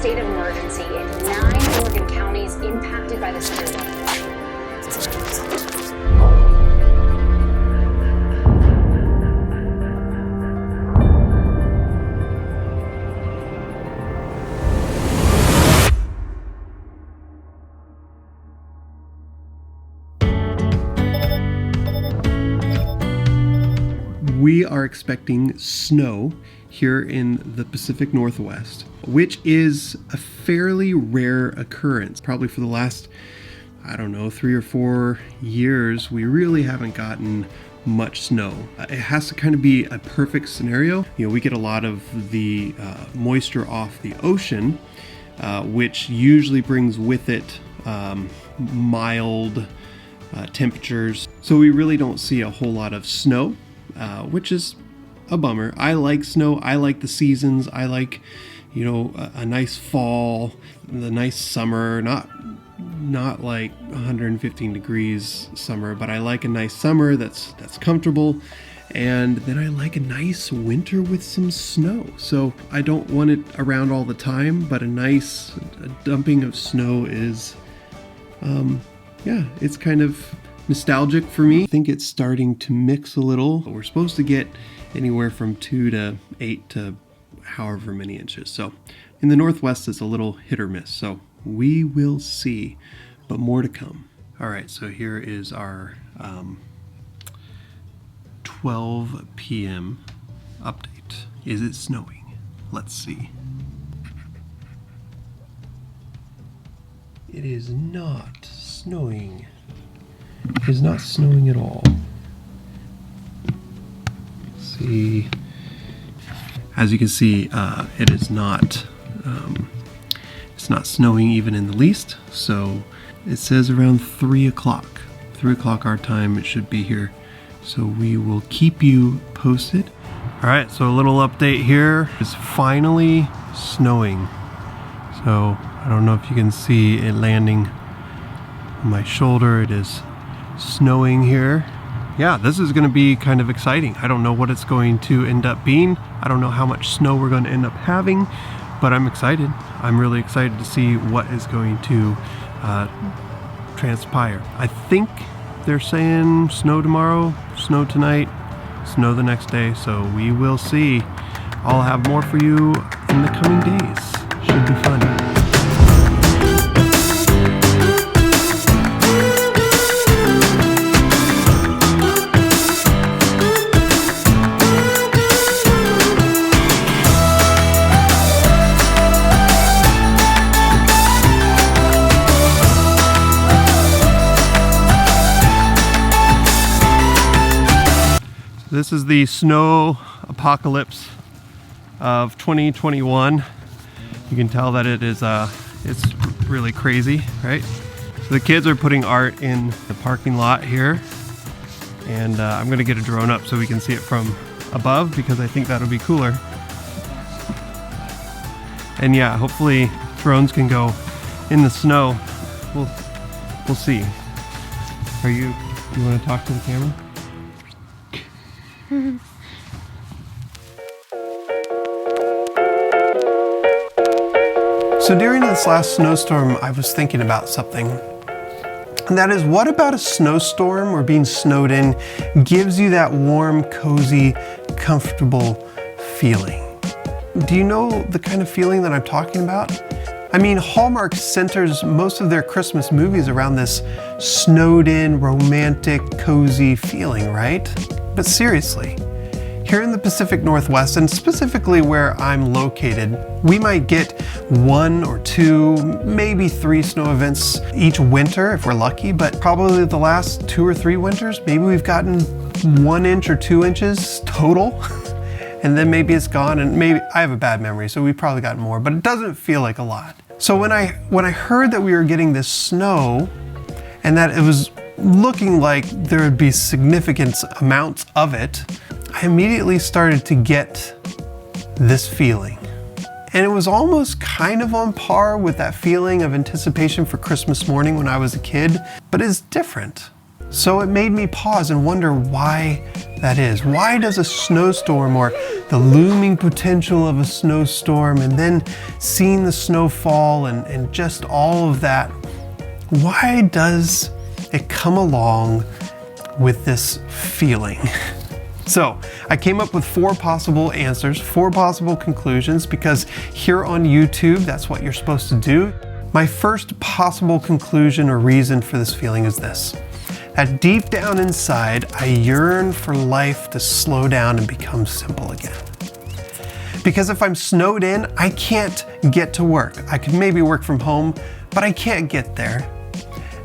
state of emergency in 9 Oregon counties impacted by the severe weather. We are expecting snow here in the Pacific Northwest, which is a fairly rare occurrence. Probably for the last, 3 or 4 years, we really haven't gotten much snow. It has to kind of be a perfect scenario. We get a lot of the moisture off the ocean, which usually brings with it mild temperatures. So we really don't see a whole lot of snow. Which is a bummer. I like snow. I like the seasons. I like, a nice fall, the nice summer, not like 115 degrees summer, but I like a nice summer that's comfortable. And then I like a nice winter with some snow. So I don't want it around all the time, but a dumping of snow is, it's kind of nostalgic for me. I think it's starting to mix a little. We're supposed to get anywhere from 2 to 8 to however many inches. So in the Northwest, it's a little hit or miss. So we will see, but more to come. All right, so here is our 12 p.m. update. Is it snowing? Let's see. It is not snowing. It is not snowing at all. Let's see. As you can see, it is not. It's not snowing even in the least. So it says around 3 o'clock. 3 o'clock our time. It should be here. So we will keep you posted. All right. So a little update here. It's finally snowing. So I don't know if you can see it landing on my shoulder. It is snowing here. Yeah, this is going to be kind of exciting. I don't know what it's going to end up being. I don't know how much snow we're going to end up having, but I'm excited. I'm really excited to see what is going to transpire. I think they're saying snow tomorrow, snow tonight, snow the next day, so we will see. I'll have more for you in the coming days. Should be fun. This is the snow apocalypse of 2021. You can tell that it's really crazy, right? So the kids are putting art in the parking lot here, and I'm gonna get a drone up so we can see it from above because I think that'll be cooler. And yeah, hopefully drones can go in the snow. We'll see. You want to talk to the camera? So during this last snowstorm, I was thinking about something. And that is, what about a snowstorm or being snowed in gives you that warm, cozy, comfortable feeling? Do you know the kind of feeling that I'm talking about? I mean, Hallmark centers most of their Christmas movies around this snowed in, romantic, cozy feeling, right? But seriously, here in the Pacific Northwest, and specifically where I'm located, we might get 1 or 2, maybe 3 snow events each winter if we're lucky, but probably the last 2 or 3 winters, maybe we've gotten 1 inch or 2 inches total, and then maybe it's gone, and maybe I have a bad memory, so we've probably gotten more, but it doesn't feel like a lot. So when I heard that we were getting this snow, and that it was looking like there would be significant amounts of it, I immediately started to get this feeling. And it was almost kind of on par with that feeling of anticipation for Christmas morning when I was a kid, but it's different. So it made me pause and wonder why that is. Why does a snowstorm, or the looming potential of a snowstorm, and then seeing the snow fall and just all of that, why does it come along with this feeling? So I came up with 4 possible answers, 4 possible conclusions, because here on YouTube, that's what you're supposed to do. My first possible conclusion or reason for this feeling is this: that deep down inside, I yearn for life to slow down and become simple again. Because if I'm snowed in, I can't get to work. I could maybe work from home, but I can't get there.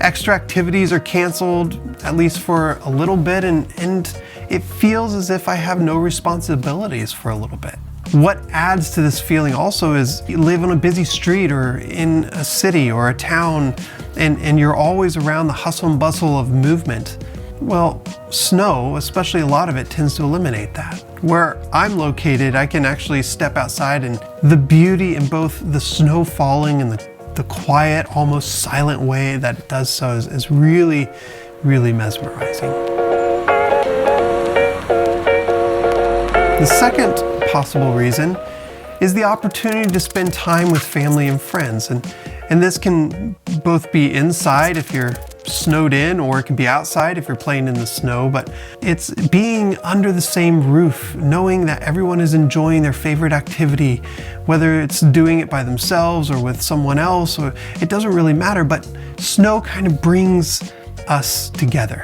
Extra activities are canceled, at least for a little bit, and it feels as if I have no responsibilities for a little bit. What adds to this feeling also is you live on a busy street or in a city or a town, and you're always around the hustle and bustle of movement. Well, snow, especially a lot of it, tends to eliminate that. Where I'm located, I can actually step outside, and the beauty in both the snow falling and the quiet, almost silent way that it does so is really, really mesmerizing. The second possible reason is the opportunity to spend time with family and friends. And this can both be inside if you're snowed in, or it can be outside if you're playing in the snow, but it's being under the same roof, knowing that everyone is enjoying their favorite activity, whether it's doing it by themselves or with someone else, or it doesn't really matter, but snow kind of brings us together.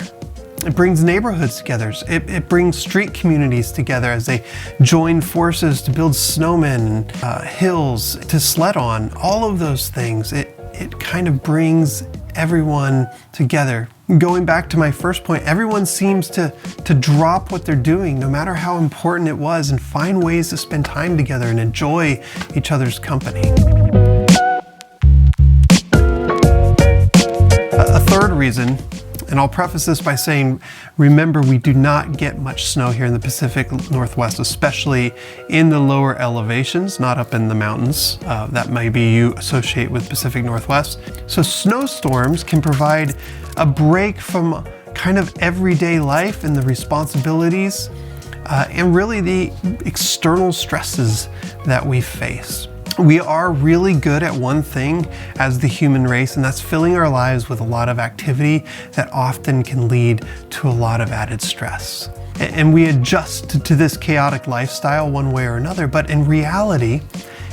It brings neighborhoods together. It brings street communities together as they join forces to build snowmen, hills to sled on, all of those things. It kind of brings everyone together. Going back to my first point, everyone seems to drop what they're doing, no matter how important it was, and find ways to spend time together and enjoy each other's company. A third reason, and I'll preface this by saying, remember, we do not get much snow here in the Pacific Northwest, especially in the lower elevations, not up in the mountains. That maybe you associate with Pacific Northwest. So snowstorms can provide a break from kind of everyday life and the responsibilities and really the external stresses that we face. We are really good at one thing as the human race, and that's filling our lives with a lot of activity that often can lead to a lot of added stress. And we adjust to this chaotic lifestyle one way or another, but in reality,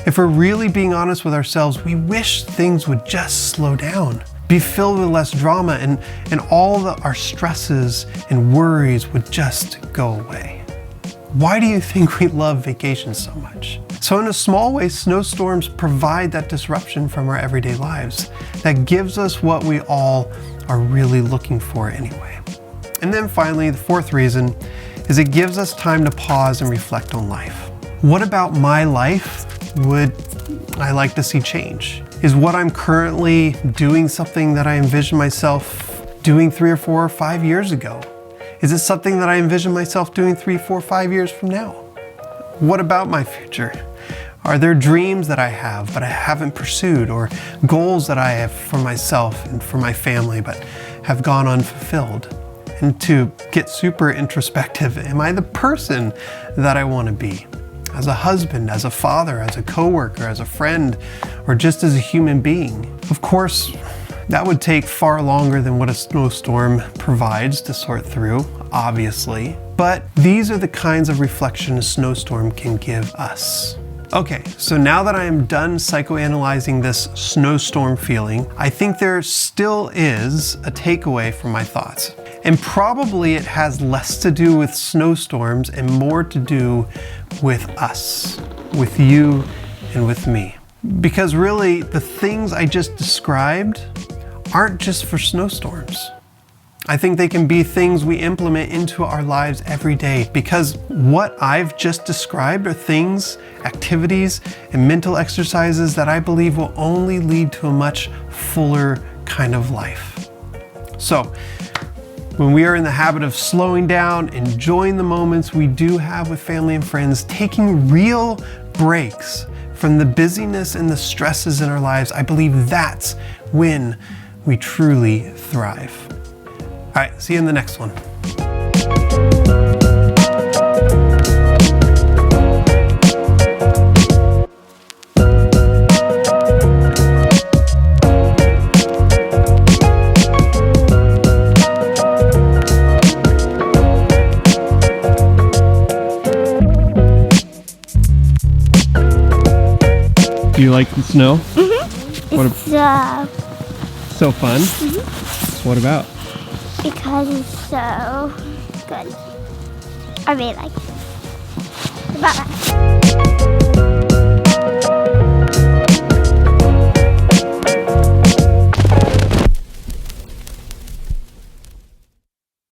if we're really being honest with ourselves, we wish things would just slow down, be filled with less drama, and all our stresses and worries would just go away. Why do you think we love vacations so much? So in a small way, snowstorms provide that disruption from our everyday lives that gives us what we all are really looking for anyway. And then finally, the fourth reason is it gives us time to pause and reflect on life. What about my life would I like to see change? Is what I'm currently doing something that I envision myself doing 3 or 4 or 5 years ago? Is it something that I envision myself doing 3, 4, 5 years from now? What about my future? Are there dreams that I have but I haven't pursued, or goals that I have for myself and for my family but have gone unfulfilled? And to get super introspective, am I the person that I want to be? As a husband, as a father, as a coworker, as a friend, or just as a human being? Of course, that would take far longer than what a snowstorm provides to sort through, obviously. But these are the kinds of reflection a snowstorm can give us. Okay, so now that I am done psychoanalyzing this snowstorm feeling, I think there still is a takeaway from my thoughts. And probably it has less to do with snowstorms and more to do with us, with you and with me. Because really, the things I just described aren't just for snowstorms. I think they can be things we implement into our lives every day, because what I've just described are things, activities, and mental exercises that I believe will only lead to a much fuller kind of life. So, when we are in the habit of slowing down, enjoying the moments we do have with family and friends, taking real breaks from the busyness and the stresses in our lives, I believe that's when we truly thrive. All right, see you in the next one. Do you like the snow? It's So fun? What about? because it's so good. I really like it. About that.